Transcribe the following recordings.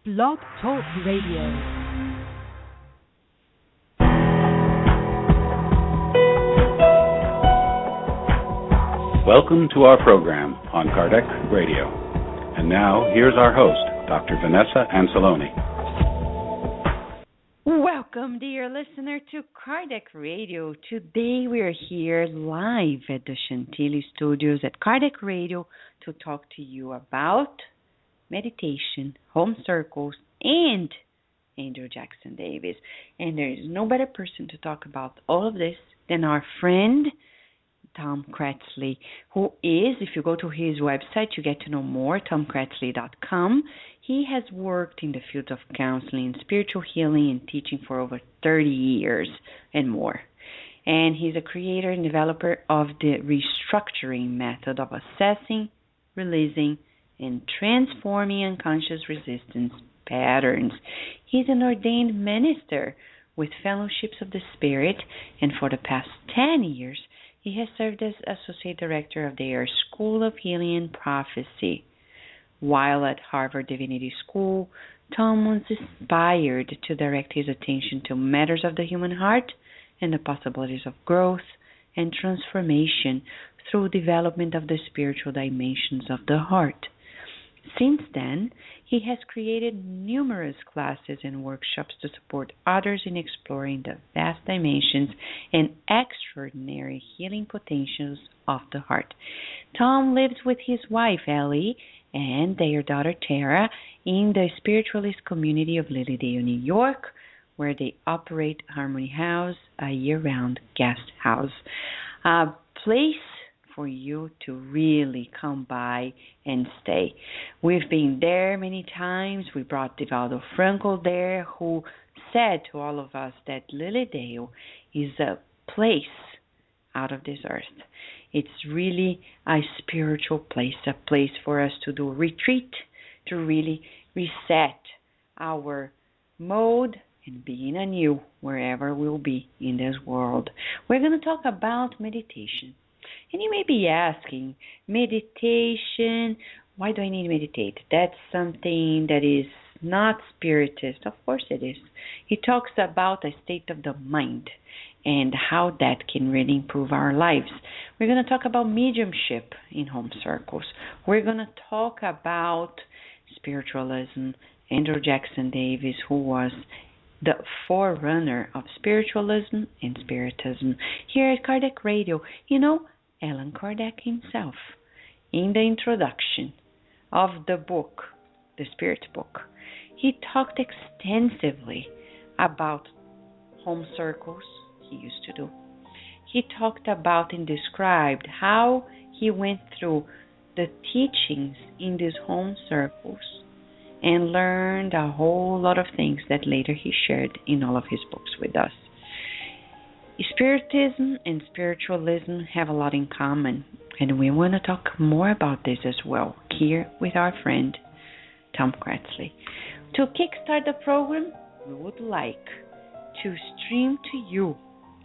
Blog Talk Radio. Welcome to our program on Kardec Radio. And now, here's our host, Dr. Vanessa Anceloni. Welcome, dear listener, to Kardec Radio. Today we are here live at the Chantilly Studios at Kardec Radio to talk to you about meditation, home circles, and Andrew Jackson Davis. And there is no better person to talk about all of this than our friend, Tom Kratzley, who is, if you go to his website, you get to know more, tomkratzley.com. He has worked in the field of counseling, spiritual healing, and teaching for over 30 years and more. And he's a creator and developer of the restructuring method of assessing, releasing, and transforming unconscious resistance patterns. He's an ordained minister with Fellowships of the Spirit, and for the past 10 years, he has served as Associate Director of their School of Healing and Prophecy. While at Harvard Divinity School, Tom was inspired to direct his attention to matters of the human heart and the possibilities of growth and transformation through development of the spiritual dimensions of the heart. Since then, he has created numerous classes and workshops to support others in exploring the vast dimensions and extraordinary healing potentials of the heart. Tom lives with his wife, Ellie, and their daughter, Tara, in the spiritualist community of Lilydale, New York, where they operate Harmony House, a year-round guest house. A place for you to really come by and stay. We've been there many times. We brought Divaldo Franco there, who said to all of us that Lilydale is a place out of this earth. It's really a spiritual place, a place for us to do retreat, to really reset our mode and begin anew wherever we'll be in this world. We're going to talk about meditation. And you may be asking, meditation, why do I need to meditate? That's something that is not spiritist. Of course it is. He talks about a state of the mind and how that can really improve our lives. We're going to talk about mediumship in home circles. We're going to talk about spiritualism. Andrew Jackson Davis, who was the forerunner of spiritualism and spiritism here at Kardec Radio. You know, Allan Kardec himself, in the introduction of the book, the Spirit Book, he talked extensively about home circles he used to do. He talked about and described how he went through the teachings in these home circles and learned a whole lot of things that later he shared in all of his books with us. Spiritism and spiritualism have a lot in common, and we want to talk more about this as well here with our friend Tom Kratzley. To kickstart the program, we would like to stream to you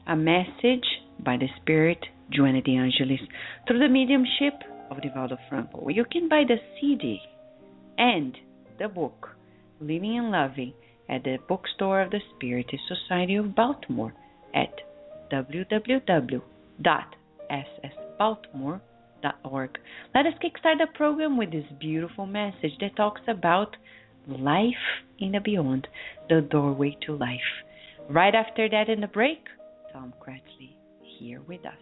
a message by the Spirit Joanna De Angelis through the mediumship of Divaldo Franco. You can buy the CD and the book Living and Loving at the bookstore of the Spiritist Society of Baltimore at www.ssbaltimore.org. Let us kickstart the program with this beautiful message that talks about life in the beyond, the doorway to life. Right after that, in the break, Tom Kratzley here with us.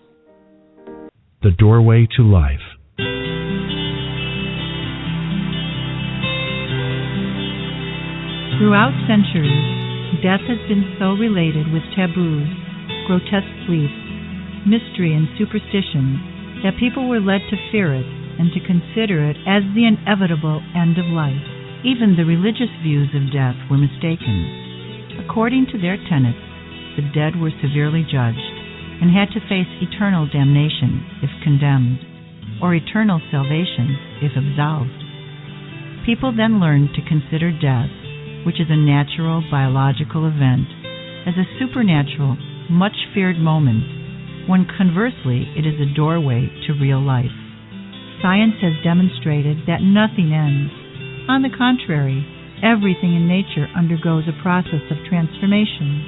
The doorway to life. Throughout centuries, death has been so related with taboos, grotesque beliefs, mystery, and superstitions that people were led to fear it and to consider it as the inevitable end of life. Even the religious views of death were mistaken. According to their tenets, the dead were severely judged and had to face eternal damnation if condemned, or eternal salvation if absolved. People then learned to consider death, which is a natural biological event, as a supernatural, much feared moment, when conversely it is a doorway to real life. Science has demonstrated that nothing ends. On the contrary, Everything in nature undergoes a process of transformation.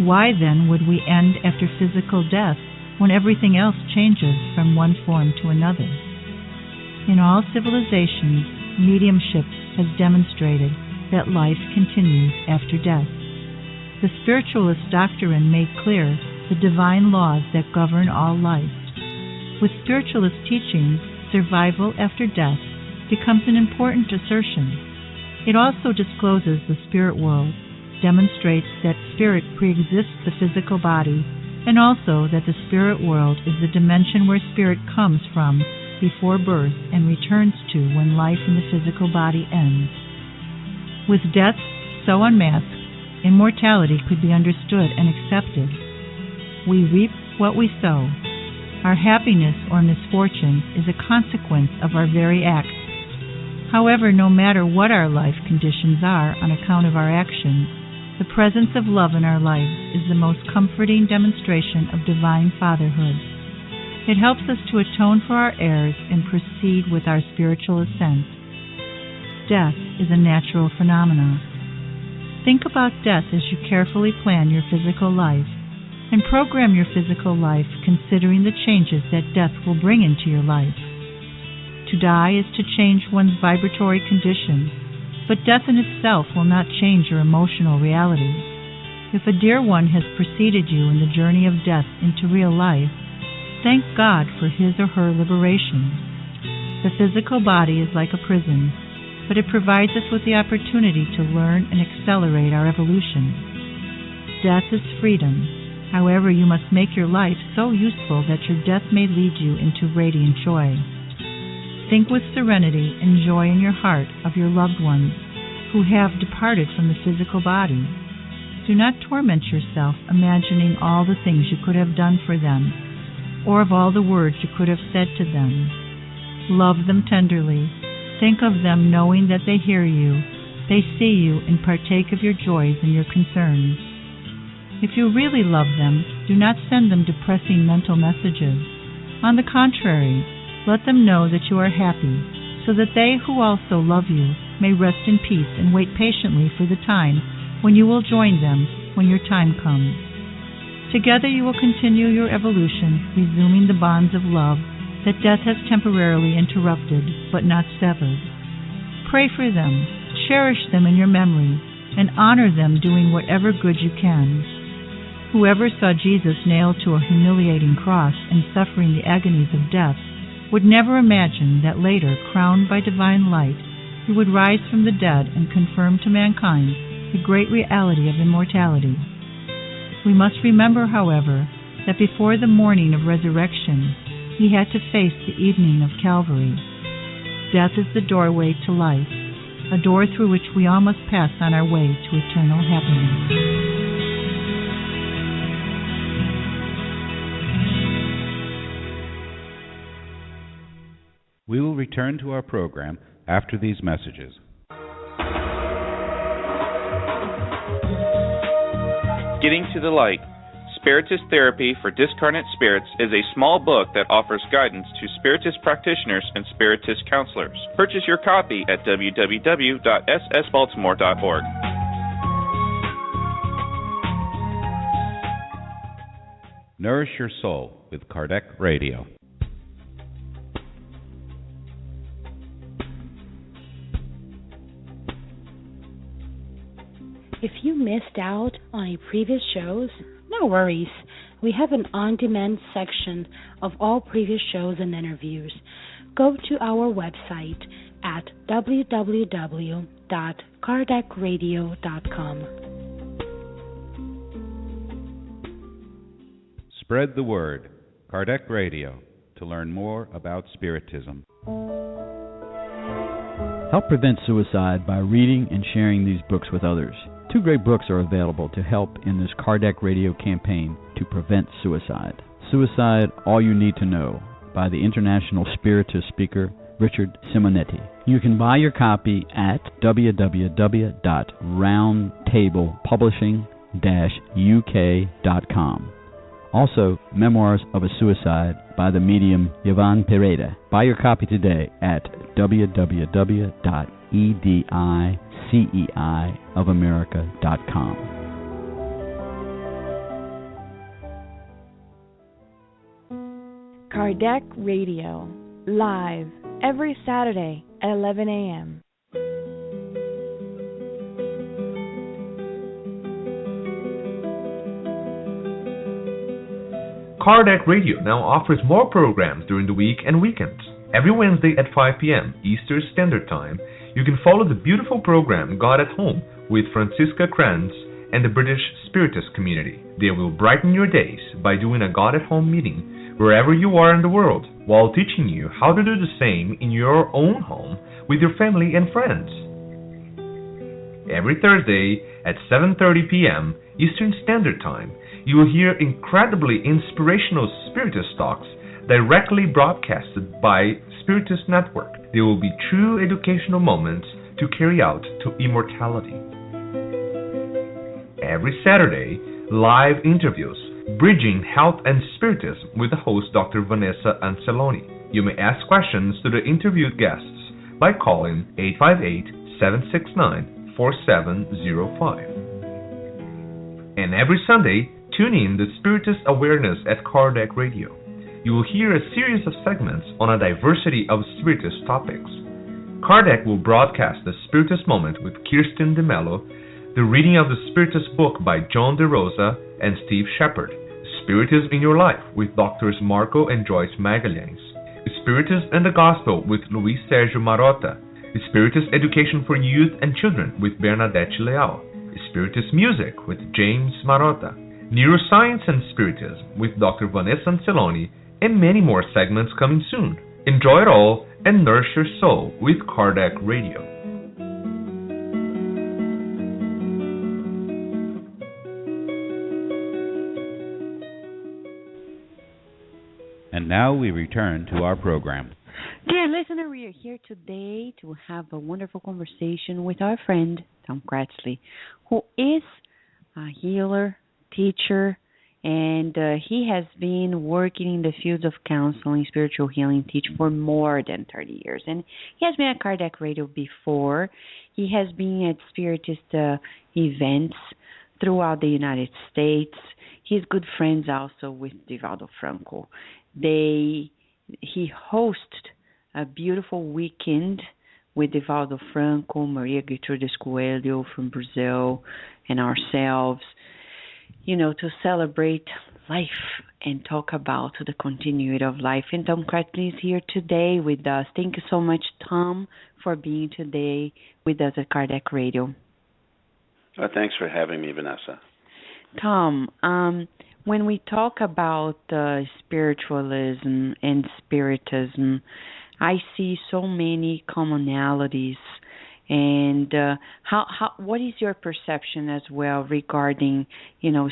Why then would we end after physical death when everything else changes from one form to another? In all civilizations, mediumship has demonstrated that life continues after death. The spiritualist doctrine made clear the divine laws that govern all life. With spiritualist teachings, survival after death becomes an important assertion. It also discloses the spirit world, demonstrates that spirit preexists the physical body, and also that the spirit world is the dimension where spirit comes from before birth and returns to when life in the physical body ends. With death so unmasked, immortality could be understood and accepted. We reap what we sow. Our happiness or misfortune is a consequence of our very acts. However, no matter what our life conditions are on account of our actions, the presence of love in our lives is the most comforting demonstration of divine fatherhood. It helps us to atone for our errors and proceed with our spiritual ascent. Death is a natural phenomenon. Think about death as you carefully plan your physical life, and program your physical life considering the changes that death will bring into your life. To die is to change one's vibratory condition, but death in itself will not change your emotional reality. If a dear one has preceded you in the journey of death into real life, thank God for his or her liberation. The physical body is like a prison, but it provides us with the opportunity to learn and accelerate our evolution. Death is freedom. However, you must make your life so useful that your death may lead you into radiant joy. Think with serenity and joy in your heart of your loved ones who have departed from the physical body. Do not torment yourself imagining all the things you could have done for them, or of all the words you could have said to them. Love them tenderly. Think of them knowing that they hear you, they see you, and partake of your joys and your concerns. If you really love them, do not send them depressing mental messages. On the contrary, let them know that you are happy, so that they who also love you may rest in peace and wait patiently for the time when you will join them when your time comes. Together you will continue your evolution, resuming the bonds of love that death has temporarily interrupted but not severed. Pray for them, cherish them in your memory, and honor them doing whatever good you can. Whoever saw Jesus nailed to a humiliating cross and suffering the agonies of death would never imagine that later, crowned by divine light, he would rise from the dead and confirm to mankind the great reality of immortality. We must remember, however, that before the morning of resurrection, he had to face the evening of Calvary. Death is the doorway to life, a door through which we all must pass on our way to eternal happiness. We will return to our program after these messages. Getting to the Light, Spiritist Therapy for Discarnate Spirits is a small book that offers guidance to Spiritist practitioners and Spiritist counselors. Purchase your copy at www.ssbaltimore.org. Nourish your soul with Kardec Radio. If you missed out on any previous shows, no worries. We have an on-demand section of all previous shows and interviews. Go to our website at www.kardecradio.com. Spread the word. Kardec Radio, to learn more about Spiritism. Help prevent suicide by reading and sharing these books with others. 2 great books are available to help in this Kardec Radio campaign to prevent suicide. Suicide, All You Need to Know, by the international Spiritist speaker Richard Simonetti. You can buy your copy at www.roundtablepublishing-uk.com. Also, Memoirs of a Suicide by the medium Yvonne Pereda. Buy your copy today at www.edicc.com. CEIofamerica.com. Kardec Radio, live every Saturday at 11 a.m. Kardec Radio now offers more programs during the week and weekends. Every Wednesday at 5 p.m. Eastern Standard Time, you can follow the beautiful program God at Home with Francisca Kranz and the British Spiritist community. They will brighten your days by doing a God at Home meeting wherever you are in the world, while teaching you how to do the same in your own home with your family and friends. Every Thursday at 7:30 p.m. Eastern Standard Time, you will hear incredibly inspirational Spiritist talks directly broadcasted by Spiritist Network. They will be true educational moments to carry out to immortality. Every Saturday, live interviews, Bridging Health and Spiritism with the host Dr. Vanessa Anceloni. You may ask questions to the interviewed guests by calling 858-769-4705. And every Sunday, tune in the Spiritist Awareness at Kardec Radio. You will hear a series of segments on a diversity of Spiritist topics. Kardec will broadcast the Spiritist Moment with Kirsten DeMello, the reading of the Spiritist book by John DeRosa and Steve Shepard, Spiritism in Your Life with Drs. Marco and Joyce Magalhães, Spiritism and the Gospel with Luis Sergio Marotta, Spiritist Education for Youth and Children with Bernadette Leal, Spiritist Music with James Marotta, Neuroscience and Spiritism with Dr. Vanessa Anceloni, and many more segments coming soon. Enjoy it all and nourish your soul with Kardec Radio. And now we return to our program. Dear listener, we are here today to have a wonderful conversation with our friend, Tom Kratzley, who is a healer, teacher, and he has been working in the fields of counseling, spiritual healing, teaching for more than 30 years. And he has been at Kardec Radio before. He has been at Spiritist events throughout the United States. He's good friends also with Divaldo Franco. He hosted a beautiful weekend with Divaldo Franco, Maria Gertrudes Coelho from Brazil, and ourselves, to celebrate life and talk about the continuity of life. And Tom Kratzley is here today with us. Thank you so much, Tom, for being today with us at Kardec Radio. Thanks for having me, Vanessa. Tom, when we talk about spiritualism and spiritism, I see so many commonalities. And what is your perception as well regarding,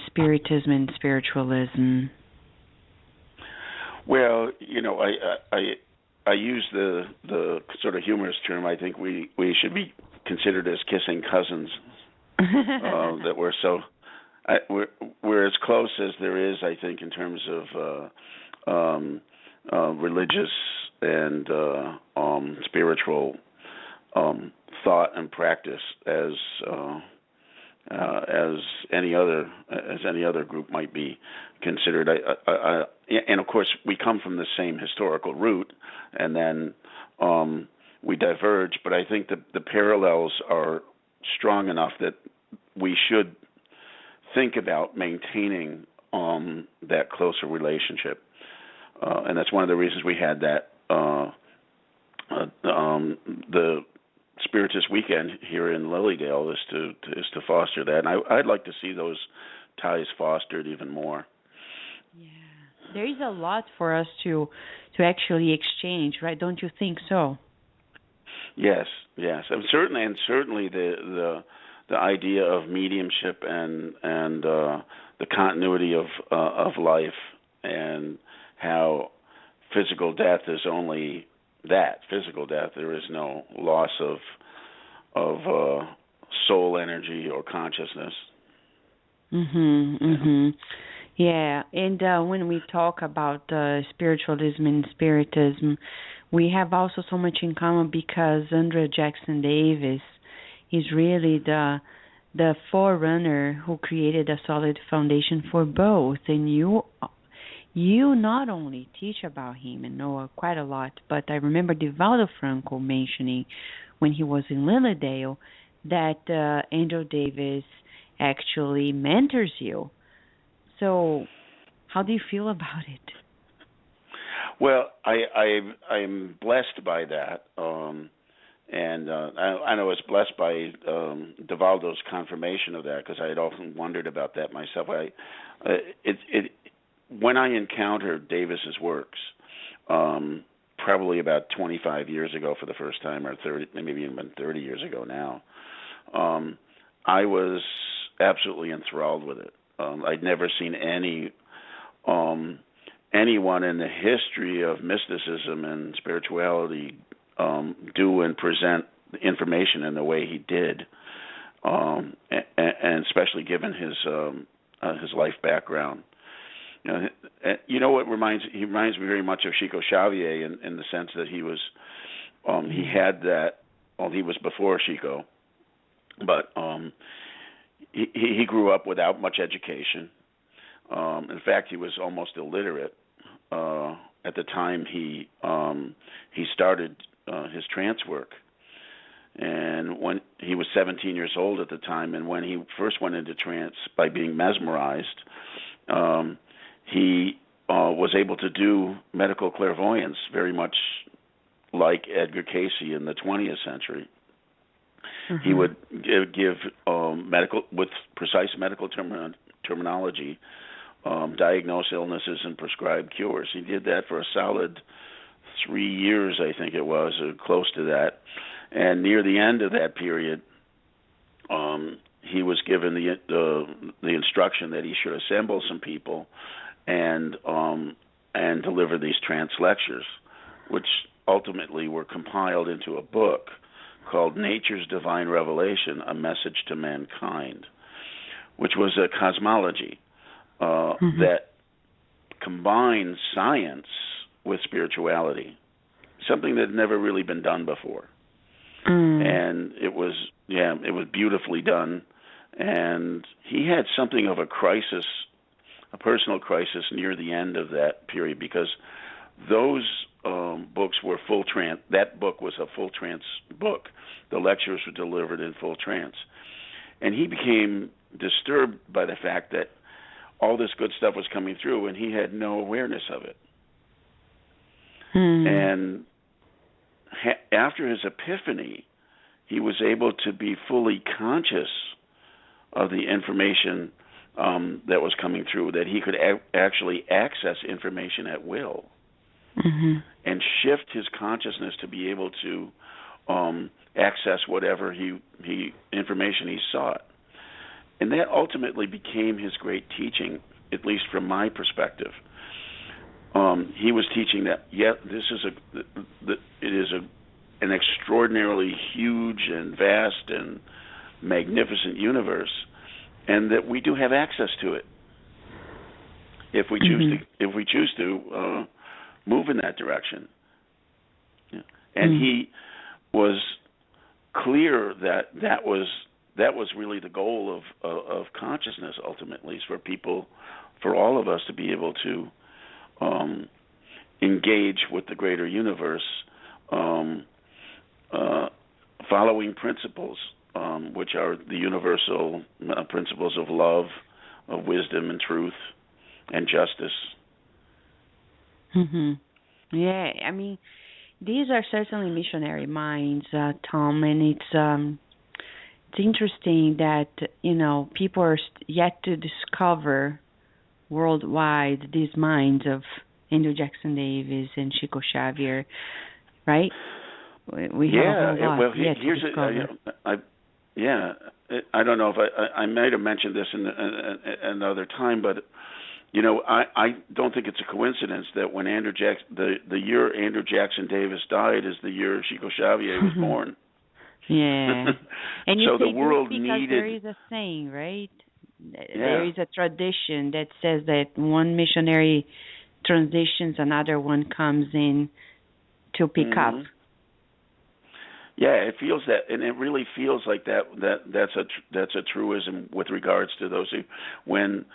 spiritism and spiritualism? Well, I use the sort of humorous term. I think we should be considered as kissing cousins. That we're as close as there is, I think, in terms of religious and spiritual thought and practice as any other group might be considered. And of course, we come from the same historical root, and then we diverge. But I think the parallels are strong enough that we should think about maintaining that closer relationship, and that's one of the reasons we had that the Spiritist Weekend here in Lilydale is to foster that, and I'd like to see those ties fostered even more. Yeah, there is a lot for us to actually exchange, right? Don't you think so? Yes, and certainly the idea of mediumship and the continuity of life, and how physical death is only that, physical death. There is no loss of soul energy or consciousness. Yeah, and when we talk about spiritualism and spiritism, we have also so much in common because Andrea Jackson Davis, He's really the forerunner who created a solid foundation for both. And you not only teach about him and know quite a lot, but I remember Divaldo Franco mentioning when he was in Lilydale that Andrew Davis actually mentors you. So how do you feel about it? Well, I'm blessed by that, and I know I was blessed by Divaldo's confirmation of that, because I had often wondered about that myself. When I encountered Davis's works, probably about 25 years ago for the first time, or 30, maybe even 30 years ago now, I was absolutely enthralled with it. I'd never seen anyone in the history of mysticism and spirituality do and present information in the way he did, and especially given his life background. You know what he reminds me very much of Chico Xavier in the sense that he was he had that. Well, he was before Chico, but he grew up without much education. In fact, he was almost illiterate at the time he started his trance work. And when he was 17 years old at the time, and when he first went into trance by being mesmerized, he was able to do medical clairvoyance, very much like Edgar Cayce in the 20th century. Mm-hmm. He would give medical, with precise medical terminology, diagnose illnesses and prescribe cures. He did that for a solid 3 years, I think it was, or close to that. And near the end of that period, he was given the instruction that he should assemble some people and deliver these trance lectures, which ultimately were compiled into a book called Nature's Divine Revelation, A Message to Mankind, which was a cosmology that combines science with spirituality, something that had never really been done before. And it was beautifully done. And he had something of a crisis, a personal crisis near the end of that period, because those books were full trance. That book was a full trance book. The lectures were delivered in full trance. And he became disturbed by the fact that all this good stuff was coming through, and he had no awareness of it. And after his epiphany, he was able to be fully conscious of the information that was coming through, that he could actually access information at will, and shift his consciousness to be able to access whatever information he sought. And that ultimately became his great teaching, at least from my perspective. He was teaching that, it is an extraordinarily huge and vast and magnificent universe, and that we do have access to it if we choose to move in that direction. Yeah. And he was clear that was really the goal of consciousness ultimately, is for all of us to be able to engage with the greater universe, following principles, which are the universal principles of love, of wisdom and truth and justice. Yeah, I mean, these are certainly missionary minds, Tom, and it's interesting that, people are yet to discover worldwide these minds of Andrew Jackson Davis and Chico Xavier, right? We have a whole lot yet to discover. I don't know if I might have mentioned this in another time, but I don't think it's a coincidence that when the year Andrew Jackson Davis died is the year Chico Xavier was born. Yeah, and so the world needed. There is a saying, right? There is a tradition that says that one missionary transitions, another one comes in to pick up. Yeah, it feels that, and it really feels like that's a truism with regards to those who, when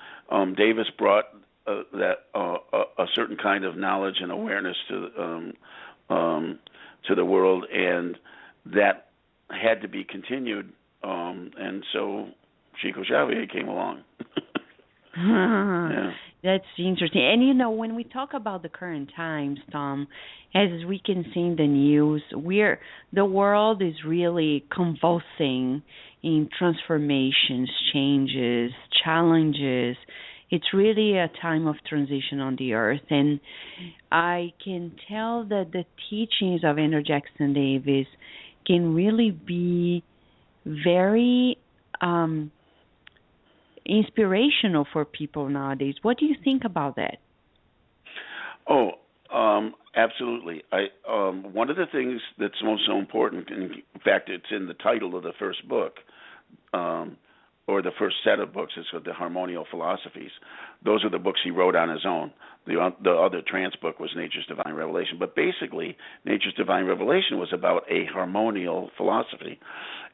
Davis brought a certain kind of knowledge and awareness to the world, and that had to be continued, and so Chico Xavier came along. Yeah. That's interesting. And when we talk about the current times, Tom, as we can see in the news, the world is really convulsing in transformations, changes, challenges. It's really a time of transition on the earth, and I can tell that the teachings of Andrew Jackson Davis can really be very inspirational for people nowadays. What do you think about that? Oh, absolutely. One of the things that's most so important, in fact, it's in the title of the first book, or the first set of books, is the Harmonial Philosophies. Those are the books he wrote on his own. The other trance book was Nature's Divine Revelation. But basically, Nature's Divine Revelation was about a harmonial philosophy.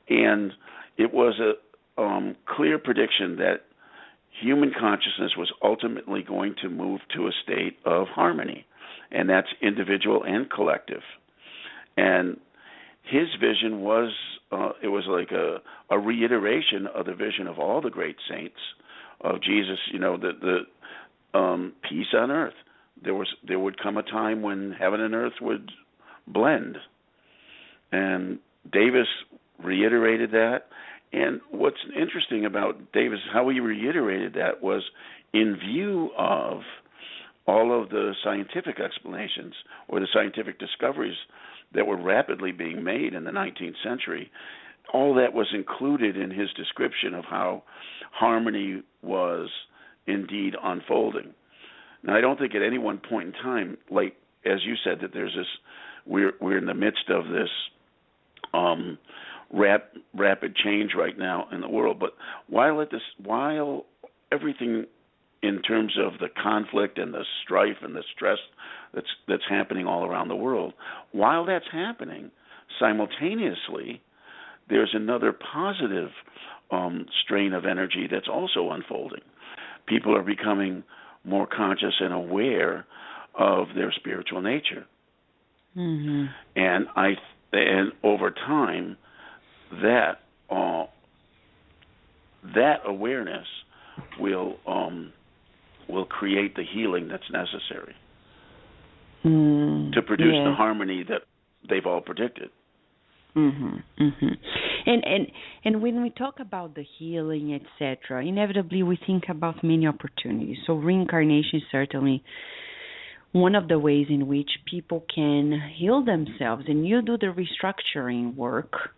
And it was a clear prediction that human consciousness was ultimately going to move to a state of harmony, and that's individual and collective. And his vision was, it was like a reiteration of the vision of all the great saints of Jesus. The peace on earth. There would come a time when heaven and earth would blend, and Davis reiterated that. And what's interesting about Davis, how he reiterated that, was in view of all of the scientific explanations or the scientific discoveries that were rapidly being made in the 19th century. All that was included in his description of how harmony was indeed unfolding. Now, I don't think at any one point in time, like as you said, that there's this, we're in the midst of this rapid change right now in the world. But while everything in terms of the conflict and the strife and the stress that's happening all around the world, while that's happening, simultaneously, there's another positive strain of energy that's also unfolding. People are becoming more conscious and aware of their spiritual nature. Mm-hmm. And over time, that awareness will create the healing that's necessary to produce the harmony that they've all predicted. Mm-hmm, mm-hmm. And when we talk about the healing, etc., inevitably we think about many opportunities. So reincarnation is certainly one of the ways in which people can heal themselves. And you do the restructuring work.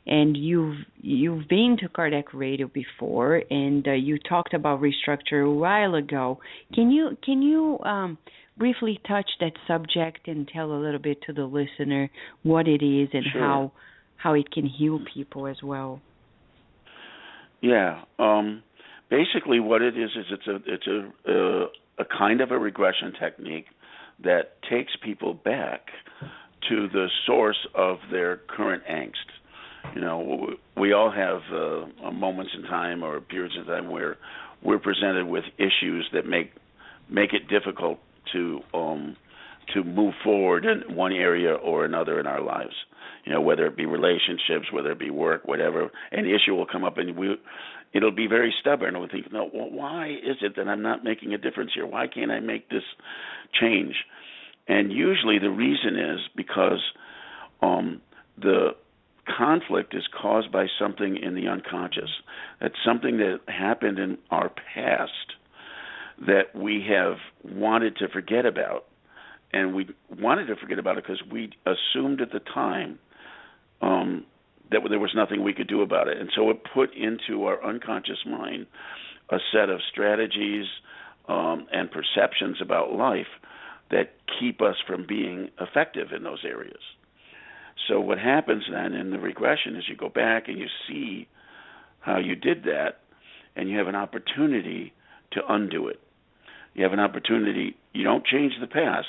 And you've been to Kardec Radio before, and you talked about restructure a while ago. Can you briefly touch that subject and tell a little bit to the listener what it is and Sure. how it can heal people as well? Yeah. Basically, what it is it's a kind of a regression technique that takes people back to the source of their current angst. We all have moments in time or periods of time where we're presented with issues that make it difficult to move forward in one area or another in our lives. Whether it be relationships, whether it be work, whatever, an issue will come up and it'll be very stubborn. We'll think, no, well, why is it that I'm not making a difference here? Why can't I make this change? And usually the reason is because the conflict is caused by something in the unconscious. That's something that happened in our past that we have wanted to forget about. And we wanted to forget about it because we assumed at the time that there was nothing we could do about it. And so it put into our unconscious mind a set of strategies and perceptions about life that keep us from being effective in those areas. So what happens then in the regression is you go back and you see how you did that, and you have an opportunity to undo it. You have an opportunity. You don't change the past,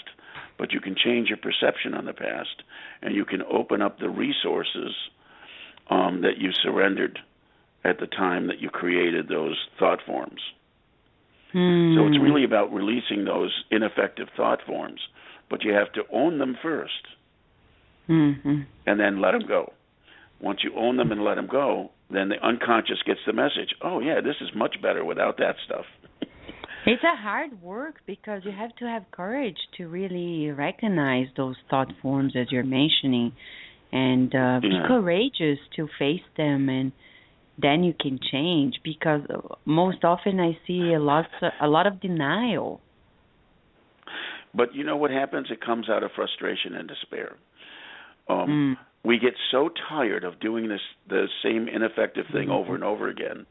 but you can change your perception on the past, and you can open up the resources that you surrendered at the time that you created those thought forms. So it's really about releasing those ineffective thought forms, but you have to own them first, and then let them go. Once you own them and let them go, then the unconscious gets the message, oh, yeah, this is much better without that stuff. It's a hard work because you have to have courage to really recognize those thought forms as you're mentioning, and be courageous to face them, and then you can change, because most often I see a lot of denial. But you know what happens? It comes out of frustration and despair. We get so tired of doing the same ineffective thing over and over again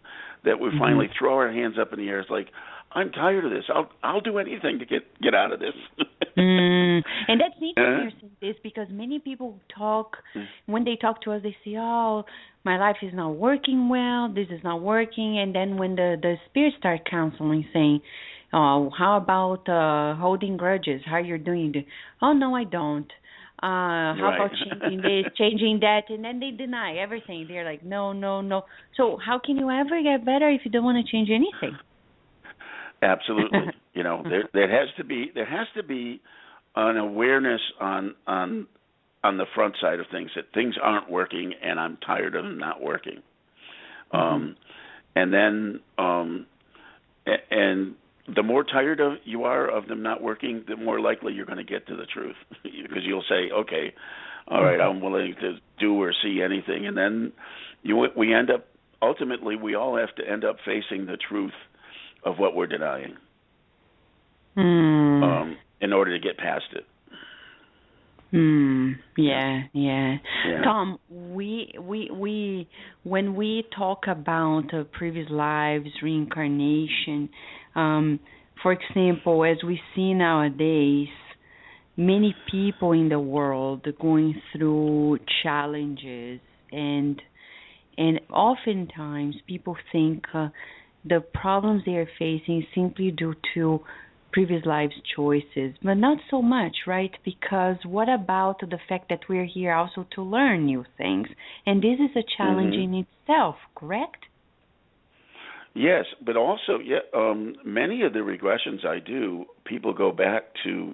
that we finally throw our hands up in the air. It's like, I'm tired of this. I'll do anything to get out of this. And that's neat to hear this, because many people talk, when they talk to us, they say, oh, my life is not working well, this is not working. And then when the spirits start counseling, saying, oh, how about holding grudges? How you're doing this? Oh, no, I don't. How about changing this, changing that? And then they deny everything. They're like, no, no, no. So how can you ever get better if you don't want to change anything? Absolutely. You know, there has to be an awareness on the front side of things, that things aren't working and I'm tired of them not working. And then and the more tired you are of them not working, the more likely you're going to get to the truth, because you'll say, okay, all right, I'm willing to do or see anything. And then we end up, ultimately, we all have to end up facing the truth of what we're denying in order to get past it. Yeah. Tom, we when we talk about previous lives, reincarnation, for example, as we see nowadays, many people in the world are going through challenges, and oftentimes people think the problems they are facing is simply due to previous lives' choices, but not so much, right? Because what about the fact that we're here also to learn new things? And this is a challenge in itself, correct? Yes, but also, many of the regressions I do, people go back to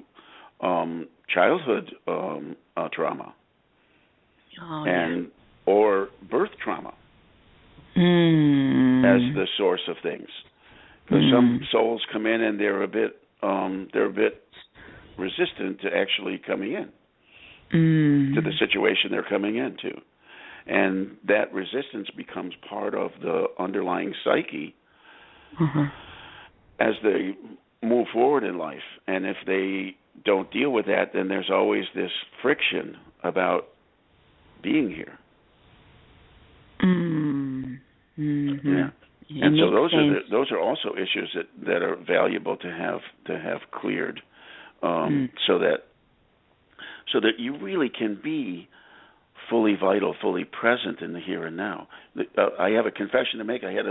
childhood trauma or birth trauma as the source of things. Because some souls come in and they're a bit resistant to actually coming in to the situation they're coming into, and that resistance becomes part of the underlying psyche as they move forward in life. And if they don't deal with that, then there's always this friction about being here. Yeah. And so those are also issues that are valuable to have cleared, so that you really can be fully vital, fully present in the here and now. I have a confession to make. I had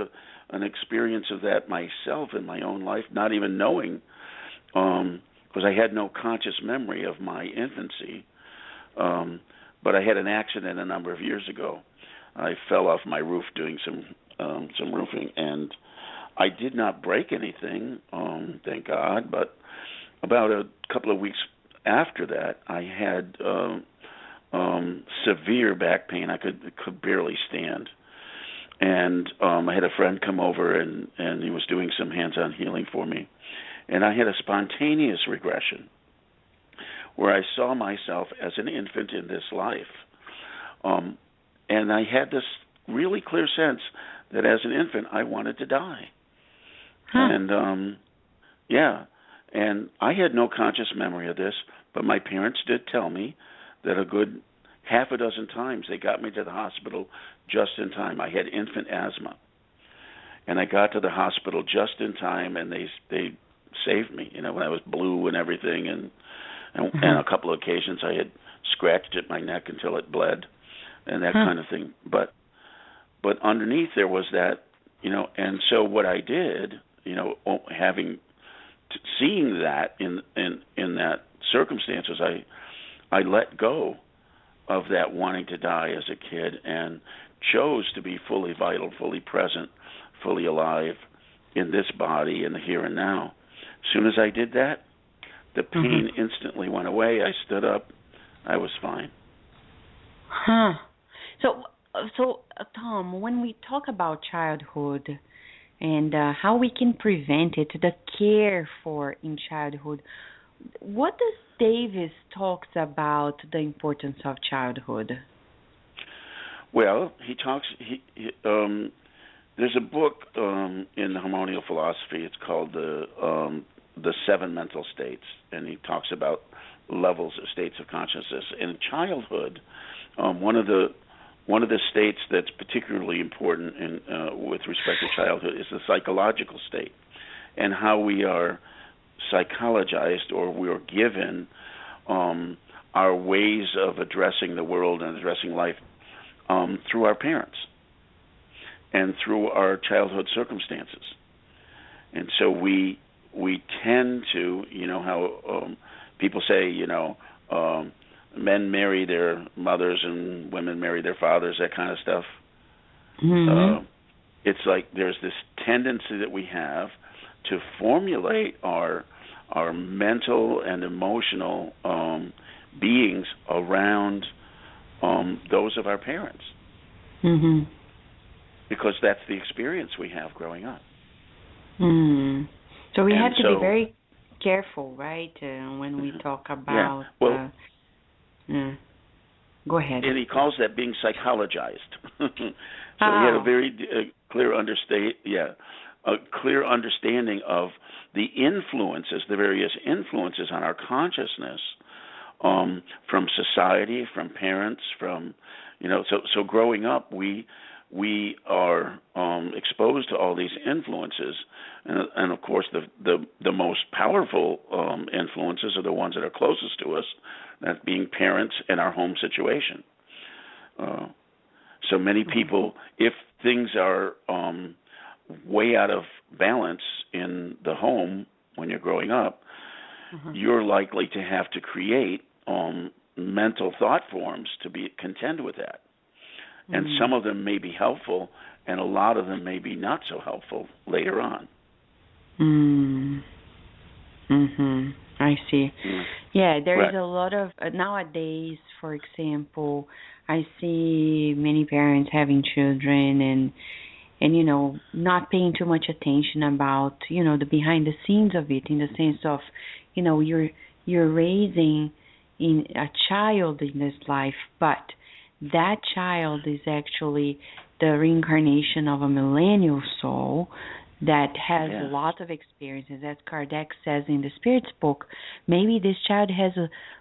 an experience of that myself in my own life, not even knowing, because I had no conscious memory of my infancy. But I had an accident a number of years ago. I fell off my roof doing some roofing, and I did not break anything, thank God. But about a couple of weeks after that, I had severe back pain. I could barely stand, and I had a friend come over, and he was doing some hands-on healing for me, and I had a spontaneous regression where I saw myself as an infant in this life, and I had this really clear sense that as an infant I wanted to die. And and I had no conscious memory of this, but my parents did tell me that a good half a dozen times they got me to the hospital just in time. I had infant asthma, and I got to the hospital just in time, and they saved me, when I was blue and everything, and a couple of occasions I had scratched at my neck until it bled and that kind of thing. But underneath there was that, and so what I did, having seeing that in that circumstances, I let go of that wanting to die as a kid and chose to be fully vital, fully present, fully alive in this body, in the here and now. As soon as I did that, the pain instantly went away. I stood up. I was fine. Huh. So, Tom, when we talk about childhood and how we can prevent it, the care for in childhood, what does Davis talks about the importance of childhood? Well, he talks. There's a book in the Harmonial Philosophy. It's called the Seven Mental States, and he talks about levels of states of consciousness. In childhood, one of the states that's particularly important with respect to childhood is the psychological state, and how we are psychologized, or we are given our ways of addressing the world and addressing life through our parents and through our childhood circumstances. And so we tend to, how people say, men marry their mothers and women marry their fathers, that kind of stuff. It's like there's this tendency that we have to formulate our mental and emotional beings around those of our parents, because that's the experience we have growing up. So we have to be very careful, right, when we talk about. Yeah. Well, go ahead. And he calls that being psychologized. So he had a very clear understanding of the influences, the various influences on our consciousness from society, from parents, from So growing up, we are exposed to all these influences, and of course the most powerful influences are the ones that are closest to us, that being parents and our home situation. So many people, if things are way out of balance in the home when you're growing up, you're likely to have to create mental thought forms to contend with that. And some of them may be helpful, and a lot of them may be not so helpful later on. I see. Yeah, there is a lot of nowadays, for example, I see many parents having children and not paying too much attention about, the behind the scenes of it, in the sense of, you're raising in a child in this life, but that child is actually the reincarnation of a millennial soul that has lots of experiences. As Kardec says in the Spirit's book, maybe this child has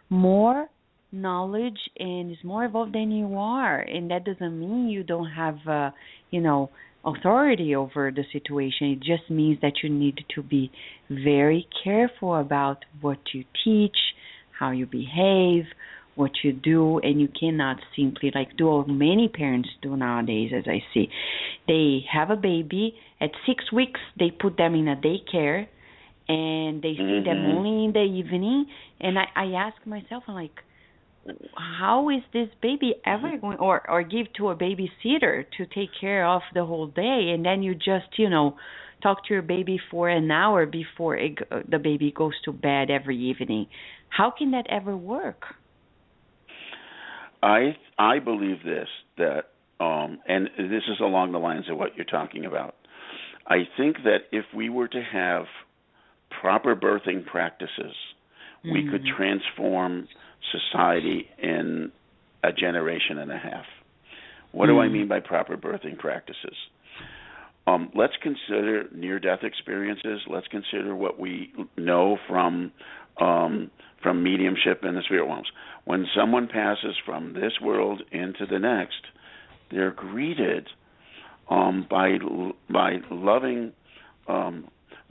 more knowledge and is more evolved than you are, and that doesn't mean you don't have, authority over the situation. It just means that you need to be very careful about what you teach, how you behave, what you do, and you cannot simply do what many parents do nowadays, as I see. They have a baby, at 6 weeks they put them in a daycare, and they see them only in the evening, and I ask myself, I'm like, how is this baby ever going, or give to a babysitter to take care of the whole day, and then you just, talk to your baby for an hour before the baby goes to bed every evening? How can that ever work? I believe that and this is along the lines of what you're talking about. I think that if we were to have proper birthing practices, we could transform society in a generation and a half. What do I mean by proper birthing practices? Let's consider near-death experiences. Let's consider what we know from mediumship and the spirit realms. When someone passes from this world into the next, they're greeted by loving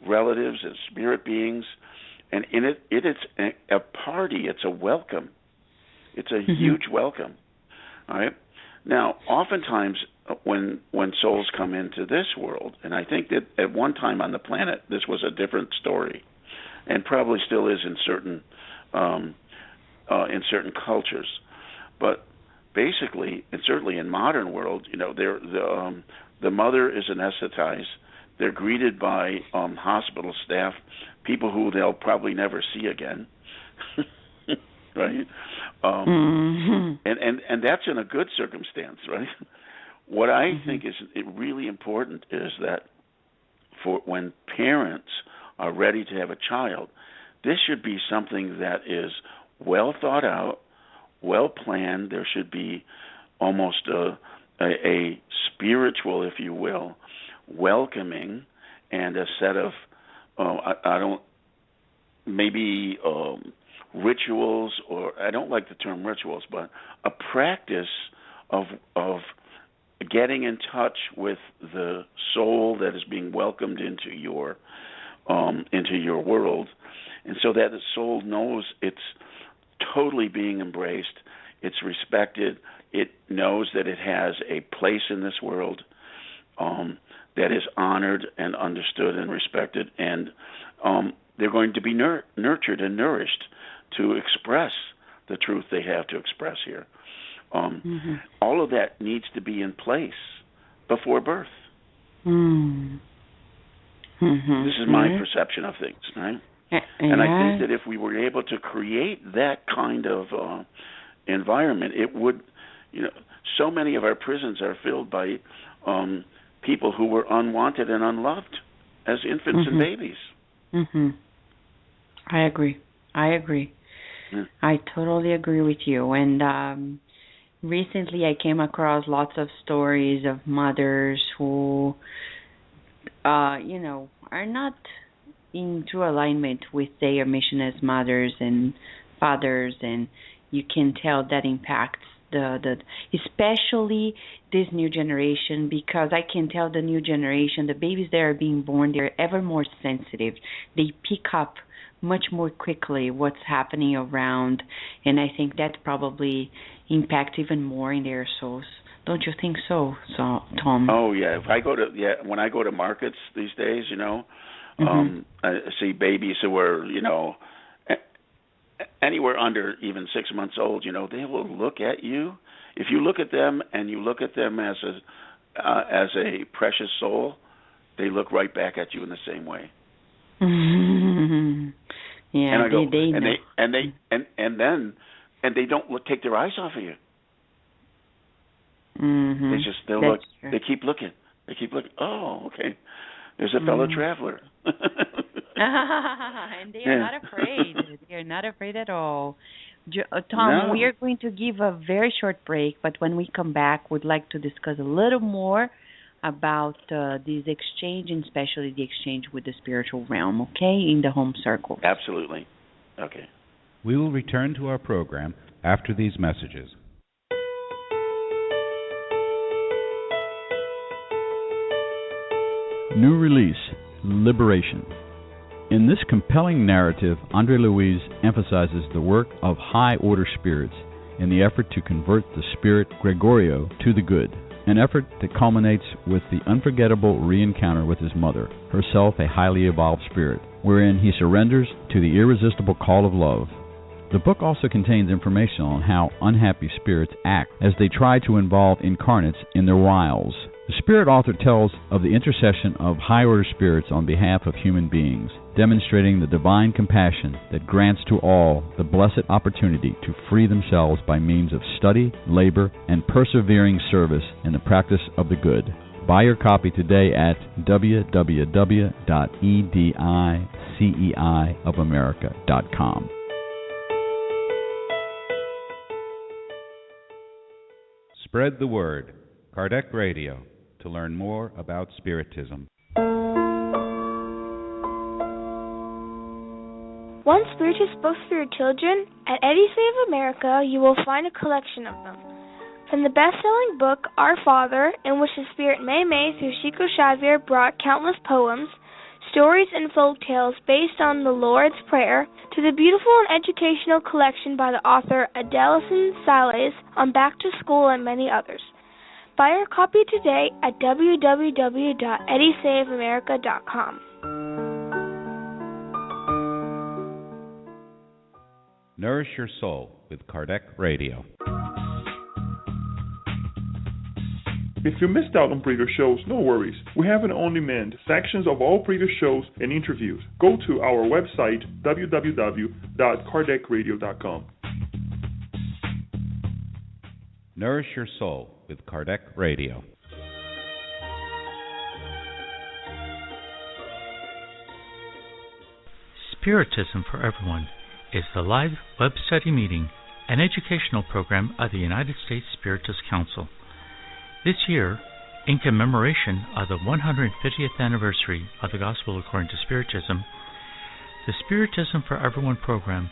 relatives and spirit beings, and in it's a party. It's a welcome. It's a huge welcome. All right. Now, oftentimes when souls come into this world, and I think that at one time on the planet this was a different story. and probably still is in certain cultures. But basically, and certainly in modern world, the mother is anesthetized. They're greeted by hospital staff, people who they'll probably never see again, right? And that's in a good circumstance, right? What I think is really important is that for when parents are ready to have a child, this should be something that is well thought out, well planned. There should be almost a spiritual, if you will, welcoming, and a set of rituals, or I don't like the term rituals, but a practice of getting in touch with the soul that is being welcomed into your world, and so that the soul knows it's totally being embraced, it's respected, it knows that it has a place in this world that is honored and understood and respected, and they're going to be nurtured and nourished to express the truth they have to express here. All of that needs to be in place before birth. This is my perception of things, right? And I think that if we were able to create that kind of environment, it would, so many of our prisons are filled by people who were unwanted and unloved as infants and babies. I agree. Yeah. I totally agree with you. And recently I came across lots of stories of mothers who, are not in true alignment with their mission as mothers and fathers, and you can tell that impacts the especially this new generation, because I can tell the new generation, the babies that are being born, they're ever more sensitive. They pick up much more quickly what's happening around, and I think that probably impacts even more in their souls. Don't you think so, Tom? Oh yeah. When I go to markets these days, I see babies who are, anywhere under even 6 months old. They will look at you. If you look at them and you look at them as a precious soul, they look right back at you in the same way. Yeah, and I go, they know. And they don't take their eyes off of you. They keep looking. Oh, okay. There's a fellow traveler. And they are not afraid. They are not afraid at all. Tom, we are going to give a very short break, but when we come back, we'd like to discuss a little more about this exchange, and especially the exchange with the spiritual realm, okay, in the home circle. Absolutely. Okay. We will return to our program after these messages. New release, Liberation. In this compelling narrative, Andre Luiz emphasizes the work of high-order spirits in the effort to convert the spirit Gregorio to the good, an effort that culminates with the unforgettable re-encounter with his mother, herself a highly evolved spirit, wherein he surrenders to the irresistible call of love. The book also contains information on how unhappy spirits act as they try to involve incarnates in their wiles. The spirit author tells of the intercession of high-order spirits on behalf of human beings, demonstrating the divine compassion that grants to all the blessed opportunity to free themselves by means of study, labor, and persevering service in the practice of the good. Buy your copy today at www.ediceiofamerica.com. Spread the word. Kardec Radio, to learn more about Spiritism. Want spirituous books for your children? At Edicei of America, you will find a collection of them. From the best-selling book, Our Father, in which the spirit Mei Mei through Chico Xavier brought countless poems, stories, and folk tales based on the Lord's Prayer, to the beautiful and educational collection by the author Adelson Sales on Back to School and many others. Buy your copy today at www.ediceiofamerica.com. Nourish your soul with Kardec Radio. If you missed out on previous shows, no worries. We have an on-demand sections of all previous shows and interviews. Go to our website, www.kardecradio.com. Nourish your soul with Kardec Radio. Spiritism for Everyone is the live web study meeting and educational program of the United States Spiritist Council. This year, in commemoration of the 150th anniversary of the Gospel according to Spiritism, the Spiritism for Everyone program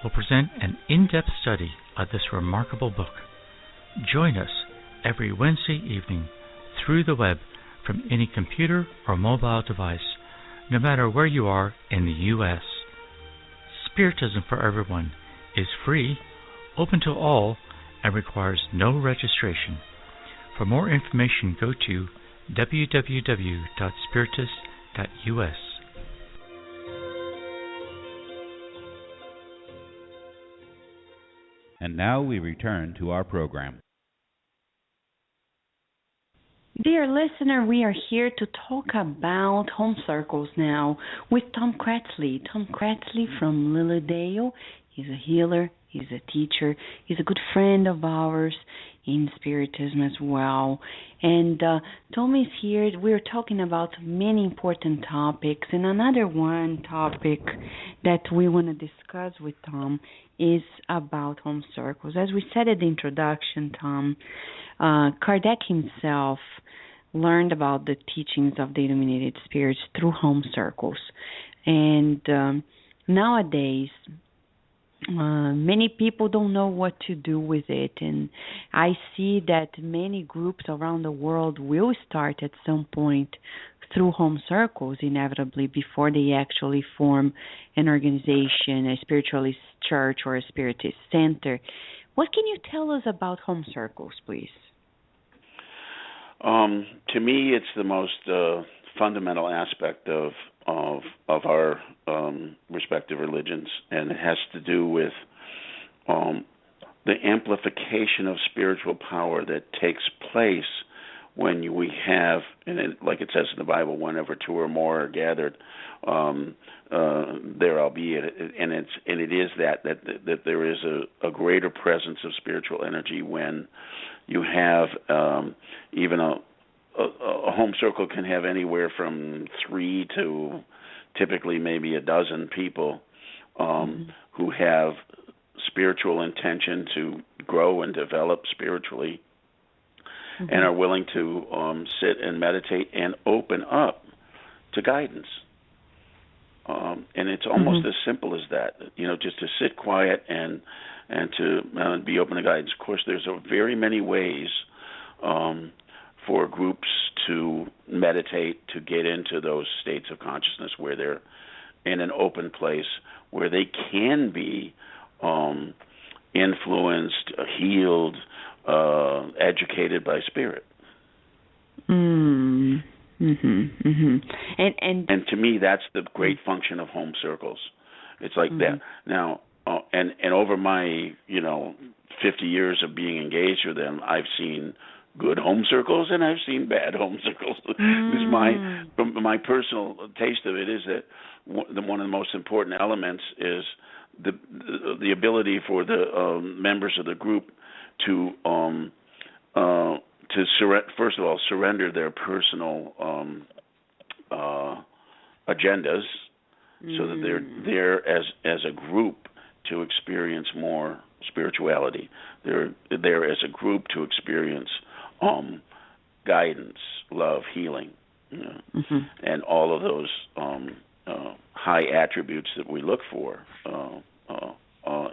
will present an in-depth study of this remarkable book. Join us every Wednesday evening through the web from any computer or mobile device, no matter where you are in the U.S. Spiritism for Everyone is free, open to all, and requires no registration. For more information, go to www.spiritist.us. And now we return to our program. Dear listener, we are here to talk about home circles now with Tom Kratzley. Tom Kratzley from Lilydale. He's a healer, he's a teacher, he's a good friend of ours in Spiritism as well. And Tom is here. We're talking about many important topics. And another one topic that we want to discuss with Tom is about home circles. As we said in the introduction, Tom, Kardec himself learned about the teachings of the illuminated spirits through home circles. And nowadays, many people don't know what to do with it, and I see that many groups around the world will start at some point through home circles, inevitably, before they actually form an organization, a spiritualist church or a spiritist center. What can you tell us about home circles, please? To me, it's the most fundamental aspect of our respective religions, and it has to do with the amplification of spiritual power that takes place when we have, and like it says in the Bible, whenever two or more are gathered, there I'll be. And it is that there is a greater presence of spiritual energy when you have even a home circle can have anywhere from 3 to typically maybe a dozen people who have spiritual intention to grow and develop spiritually, and are willing to sit and meditate and open up to guidance. And it's almost as simple as that, just to sit quiet and to be open to guidance. Of course, there's very many ways for groups to meditate, to get into those states of consciousness where they're in an open place, where they can be influenced, healed, educated by spirit. And to me, that's the great function of home circles. It's like that. Now, and over my 50 years of being engaged with them, I've seen good home circles and I've seen bad home circles. Because my personal taste of it is that one of the most important elements is the ability for the members of the group to first of all surrender their personal agendas, so that they're there as a group to experience more spirituality. They're there as a group to experience guidance, love, healing, and all of those high attributes that we look for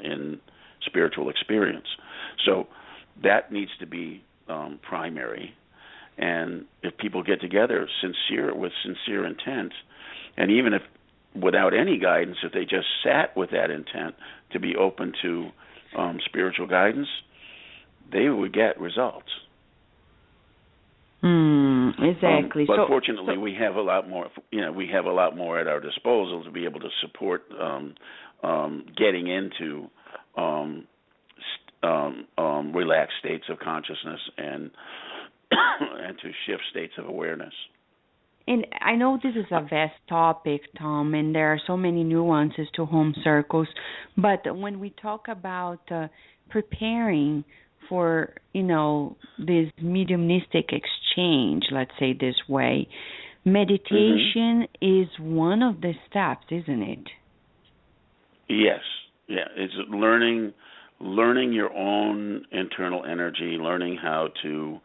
in spiritual experience. So that needs to be primary. And if people get together with sincere intent, and even if without any guidance, if they just sat with that intent to be open to spiritual guidance, they would get results. Exactly. But fortunately, we have a lot more. We have a lot more at our disposal to be able to support getting into relaxed states of consciousness and and to shift states of awareness. And I know this is a vast topic, Tom, and there are so many nuances to home circles. But when we talk about preparing for, this mediumistic exchange, let's say this way, meditation is one of the steps, isn't it? Yes. Yeah. It's learning your own internal energy, learning how to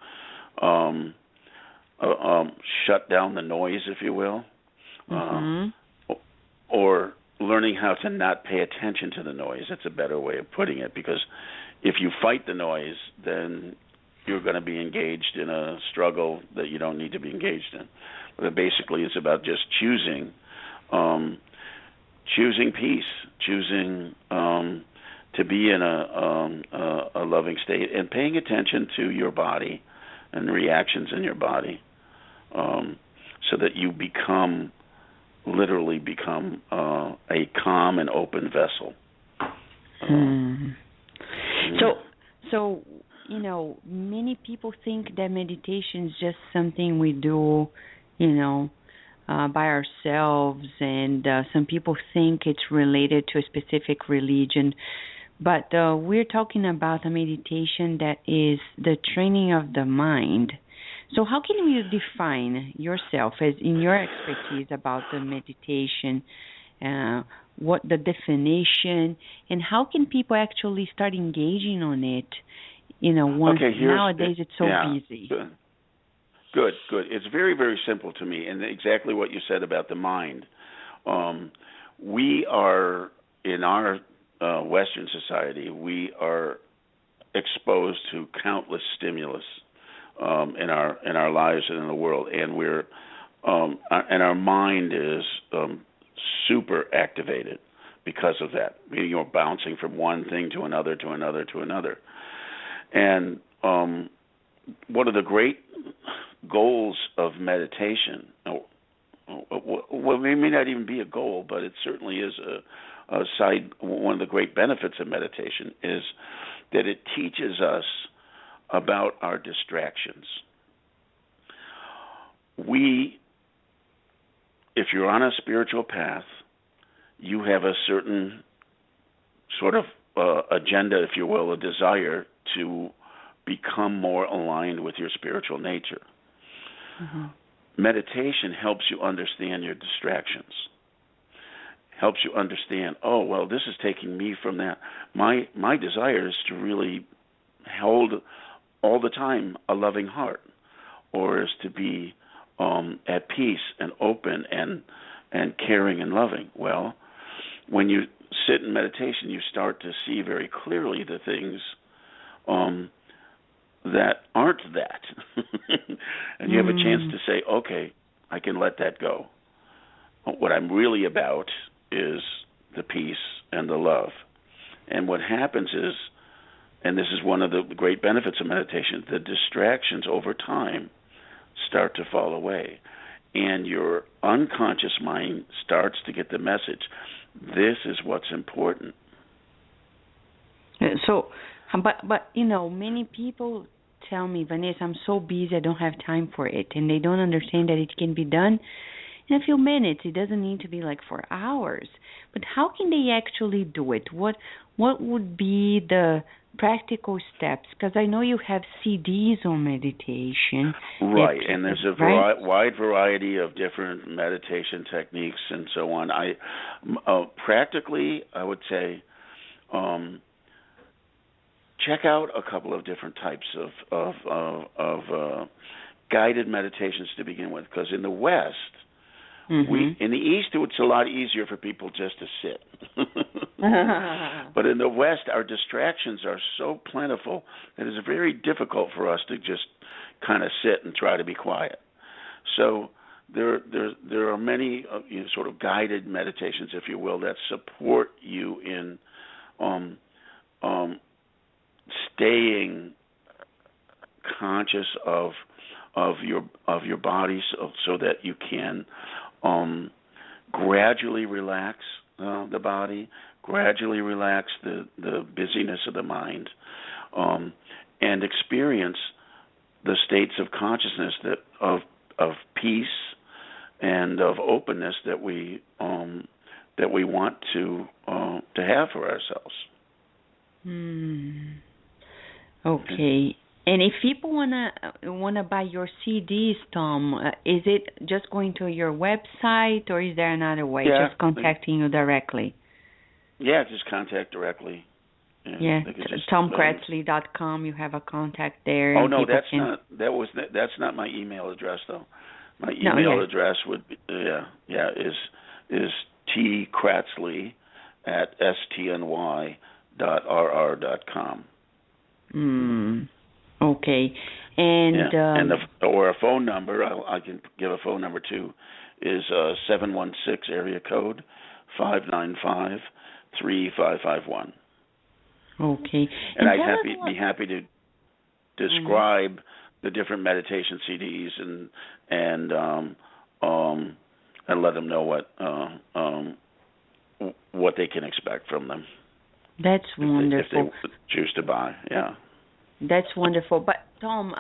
shut down the noise, if you will, or learning how to not pay attention to the noise. That's a better way of putting it, because if you fight the noise, then you're going to be engaged in a struggle that you don't need to be engaged in. But basically, it's about just choosing peace, choosing to be in a loving state, and paying attention to your body and the reactions in your body, so that you literally become a calm and open vessel. So many people think that meditation is just something we do, by ourselves, and some people think it's related to a specific religion. But we're talking about a meditation that is the training of the mind. So how can you define yourself, as in your expertise about the meditation, what the definition, and how can people actually start engaging on it? Nowadays it's so busy. Good. It's very, very simple to me, and exactly what you said about the mind. We are, in our Western society, we are exposed to countless stimulus in our lives and in the world, and and our mind is super activated because of that. You're bouncing from one thing to another, to another, to another. And one of the great goals of meditation, well, it may not even be a goal, but it certainly is one of the great benefits of meditation, is that it teaches us about our distractions. If you're on a spiritual path, you have a certain sort of agenda, if you will, a desire to become more aligned with your spiritual nature. Meditation helps you understand your distractions, helps you understand, this is taking me from that. My desire is to really hold all the time a loving heart, or is to be at peace and open and caring and loving. Well, when you sit in meditation, you start to see very clearly the things that aren't that. And you have a chance to say, okay, I can let that go. What I'm really about is the peace and the love. And what happens is, and this is one of the great benefits of meditation, the distractions over time start to fall away. And your unconscious mind starts to get the message. This is what's important. So, but many people tell me, Vanessa, I'm so busy, I don't have time for it. And they don't understand that it can be done in a few minutes. It doesn't need to be like for hours. But how can they actually do it? What would be the practical steps? Because I know you have CDs on meditation. Right, and there's a wide variety of different meditation techniques and so on. Practically, I would say, check out a couple of different types of guided meditations to begin with, because in the West, in the East, it's a lot easier for people just to sit. But in the West, our distractions are so plentiful that it's very difficult for us to just kind of sit and try to be quiet. So there are many sort of guided meditations, if you will, that support you in staying conscious of your body, so that you can gradually relax the body, gradually relax the busyness of the mind, and experience the states of consciousness of peace and of openness that we want to have for ourselves. Okay. And if people wanna buy your CDs, Tom, is it just going to your website, or is there another way? Yeah, just contacting you directly? Yeah, just contact directly. Yeah, TomKratzley.com. You have a contact there. Oh no, that's not my email address though. My email address would be is tkratzley at stny.rr.com. Okay, and or a phone number. I can give a phone number too. Is 716 area code 595-3551. Okay, and I'd be happy to describe the different meditation CDs and let them know what they can expect from them. That's wonderful. If they choose to buy, yeah. That's wonderful. But Tom,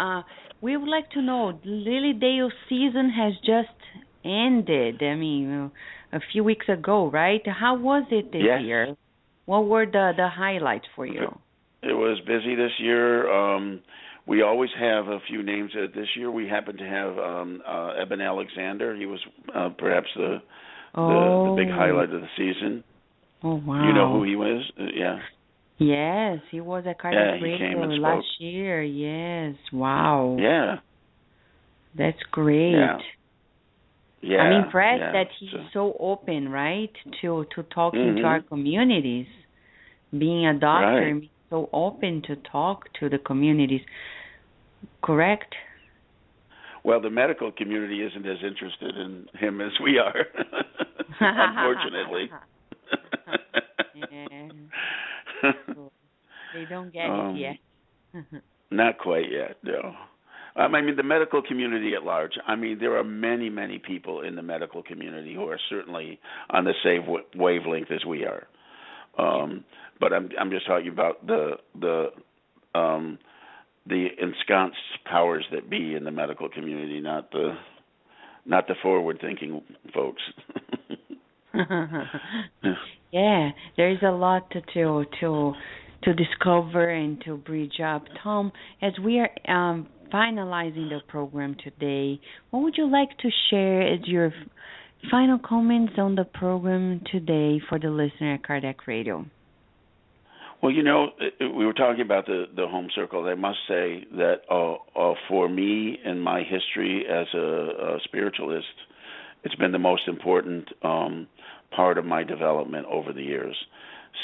we would like to know, Lily Dale season has just ended. I mean, a few weeks ago, right? How was it this year? What were the highlights for you? It was busy this year. We always have a few names. This year we happened to have Eben Alexander. He was perhaps the big highlight of the season. Oh, wow. You know who he was? Yeah. Yes, he was at Cardiac Radio last year. Yes, wow. Yeah. That's great. Yeah. I'm impressed that he's so open, right, to talking to our communities. Being a doctor, right. So open to talk to the communities. Correct? Well, the medical community isn't as interested in him as we are, unfortunately. They don't get it yet. Not quite yet, no. I mean, the medical community at large. I mean, there are many, many people in the medical community who are certainly on the same wavelength as we are. But I'm just talking about the ensconced powers that be in the medical community, not the forward-thinking folks. Yeah, there's a lot to discover and to bridge up. Tom, as we are finalizing the program today, what would you like to share as your final comments on the program today for the listener at Cardiac Radio? Well, you know, we were talking about the home circle. I must say that for me in my history as a spiritualist, it's been the most important part of my development over the years.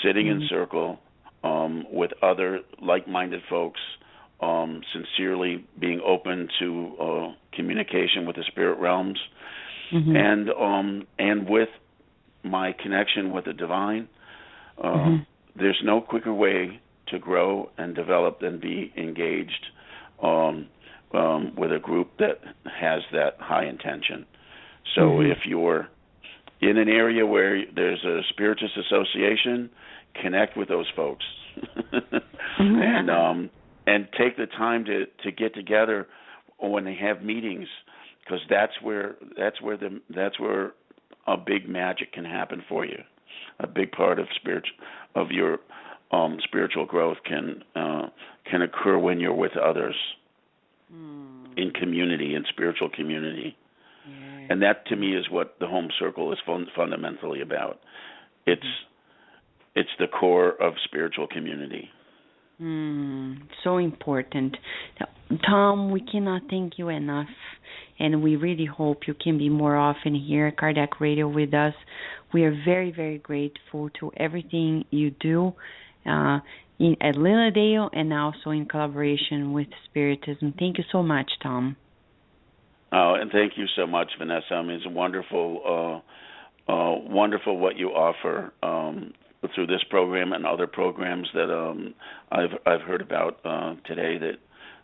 Sitting in circle with other like-minded folks, sincerely being open to communication with the spirit realms, and with my connection with the divine. There's no quicker way to grow and develop than be engaged with a group that has that high intention. So if you're in an area where there's a spiritist association, connect with those folks and take the time to get together when they have meetings, because that's where a big magic can happen for you. A big part of your spiritual growth can occur when you're with others in community, in spiritual community. And that, to me, is what the home circle is fundamentally about. It's the core of spiritual community. So important. Tom, we cannot thank you enough, and we really hope you can be more often here at Cardiac Radio with us. We are very, very grateful to everything you do at Lily Dale and also in collaboration with Spiritism. Thank you so much, Tom. Oh, and thank you so much, Vanessa. I mean, it's wonderful what you offer through this program and other programs that I've heard about today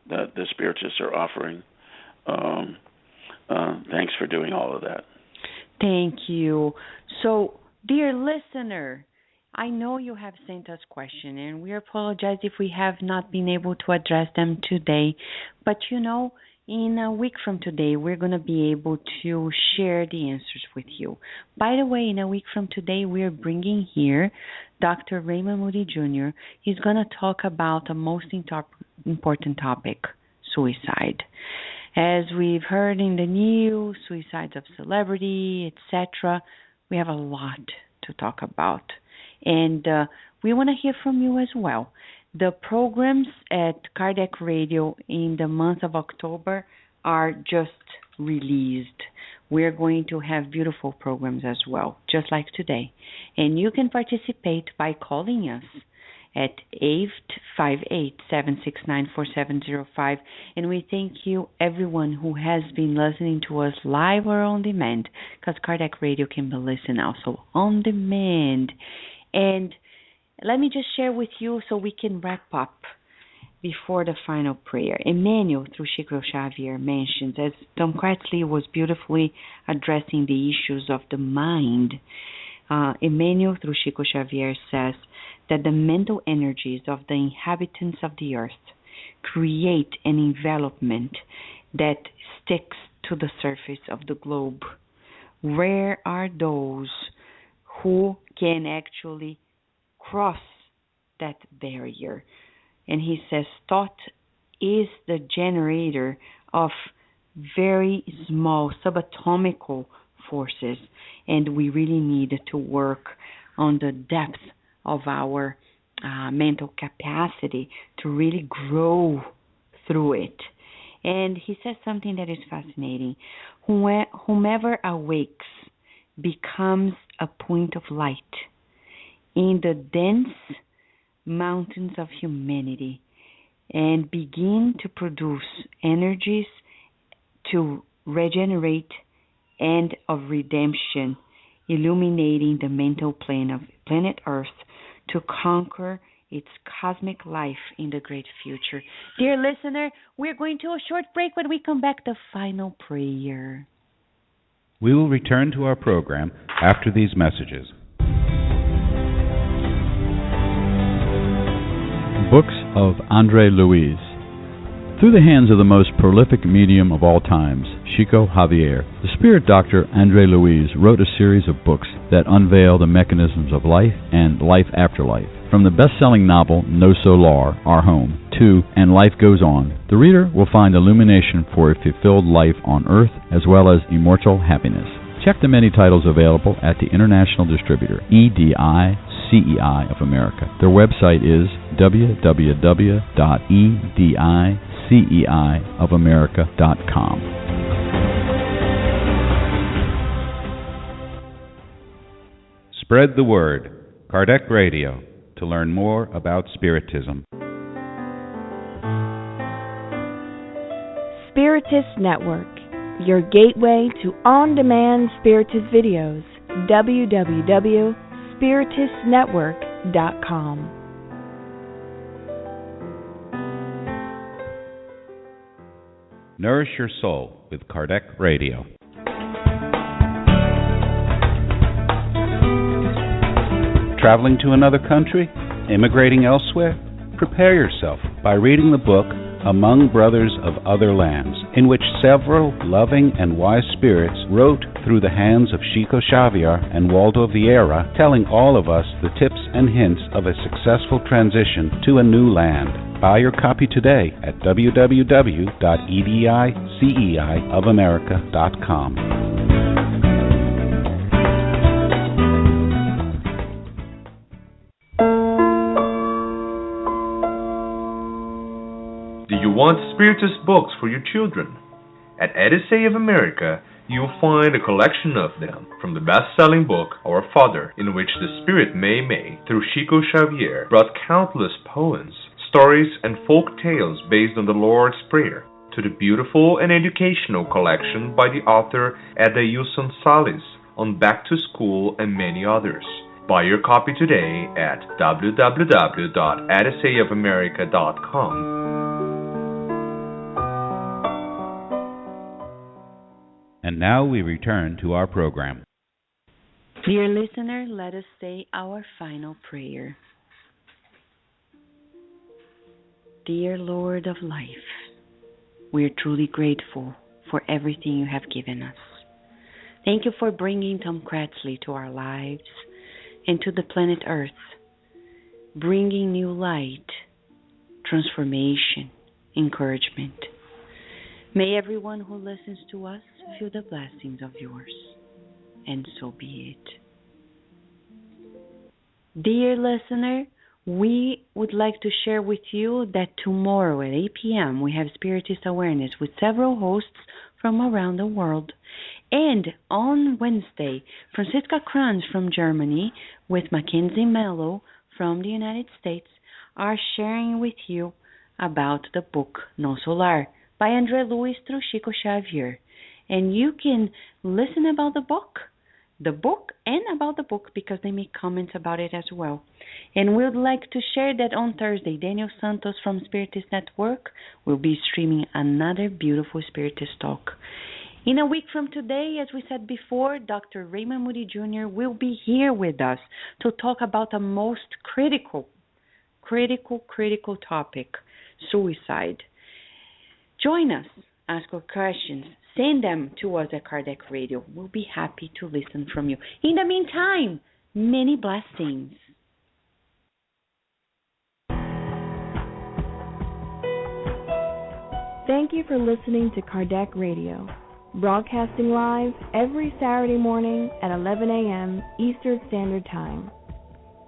that the Spiritists are offering. Thanks for doing all of that. Thank you. So, Dear listener, I know you have sent us questions, and we apologize if we have not been able to address them today. But in a week from today, we're going to be able to share the answers with you. By the way, in a week from today, we're bringing here Dr. Raymond Moody Jr. He's going to talk about the most important topic, suicide. As we've heard in the news, suicides of celebrity, etc., we have a lot to talk about. And we want to hear from you as well. The programs at Kardec Radio in the month of October are just released. We're going to have beautiful programs as well, just like today. And you can participate by calling us at 858-769-4705. And we thank you, everyone who has been listening to us live or on demand, because Kardec Radio can be listened also on demand. And let me just share with you so we can wrap up before the final prayer. Emmanuel, through Chico Xavier, mentions, as Tom Cratsley was beautifully addressing the issues of the mind, Emmanuel, through Chico Xavier, says that the mental energies of the inhabitants of the earth create an envelopment that sticks to the surface of the globe. Rare are those who can actually cross that barrier. And he says thought is the generator of very small subatomical forces, and we really need to work on the depth of our mental capacity to really grow through it. And he says something that is fascinating. Whomever awakes becomes a point of light in the dense mountains of humanity and begin to produce energies to regenerate and of redemption, illuminating the mental plane of planet Earth to conquer its cosmic life in the great future. Dear listener, we're going to a short break. When we come back, the final prayer. We will return to our program after these messages. Books of Andre Luis. Through the hands of the most prolific medium of all times, Chico Xavier, the spirit doctor Andre Luis wrote a series of books that unveil the mechanisms of life and life after life. From the best-selling novel No Solar, Our Home, to And Life Goes On, the reader will find illumination for a fulfilled life on Earth as well as immortal happiness. Check the many titles available at the international distributor, EDI CEI of America. Their website is www.ediceiofamerica.com. Spread the word. Kardec Radio, to learn more about Spiritism. Spiritist Network, your gateway to on-demand Spiritist videos. www.spiritistnetwork.com. Nourish your soul with Kardec Radio. Traveling to another country? Immigrating elsewhere? Prepare yourself by reading the book Among Brothers of Other Lands, in which several loving and wise spirits wrote through the hands of Chico Xavier and Waldo Vieira, telling all of us the tips and hints of a successful transition to a new land. Buy your copy today at www.ediceiofamerica.com. Do you want Spiritist books for your children? At Edicei of America, you'll find a collection of them, from the best-selling book Our Father, in which the Spirit Mei Mei, through Chico Xavier, brought countless poems, stories, and folk tales based on the Lord's Prayer, to the beautiful and educational collection by the author Edailson Salles on Back to School and many others. Buy your copy today at www.ediceiofamerica.com. And now we return to our program. Dear listener, let us say our final prayer. Dear Lord of life, we are truly grateful for everything you have given us. Thank you for bringing Tom Cratsley to our lives and to the planet Earth, bringing new light, transformation, encouragement. May everyone who listens to us feel the blessings of yours, and so be it. Dear listener, we would like to share with you that tomorrow at 8 p.m. we have Spiritist Awareness with several hosts from around the world. And on Wednesday, Franziska Kranz from Germany with Mackenzie Mello from the United States are sharing with you about the book No Solar by André Luiz through Chico Xavier. And you can listen about the book and about the book because they make comments about it as well. And we'd like to share that on Thursday, Daniel Santos from Spiritist Network will be streaming another beautiful Spiritist talk. In a week from today, as we said before, Dr. Raymond Moody Jr. will be here with us to talk about the most critical topic, suicide. Join us, ask your questions, send them to us at Kardec Radio. We'll be happy to listen from you. In the meantime, many blessings. Thank you for listening to Kardec Radio, broadcasting live every Saturday morning at 11 a.m. Eastern Standard Time.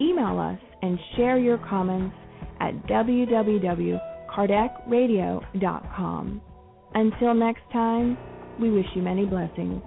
Email us and share your comments at www.kardecradio.com. Until next time, we wish you many blessings.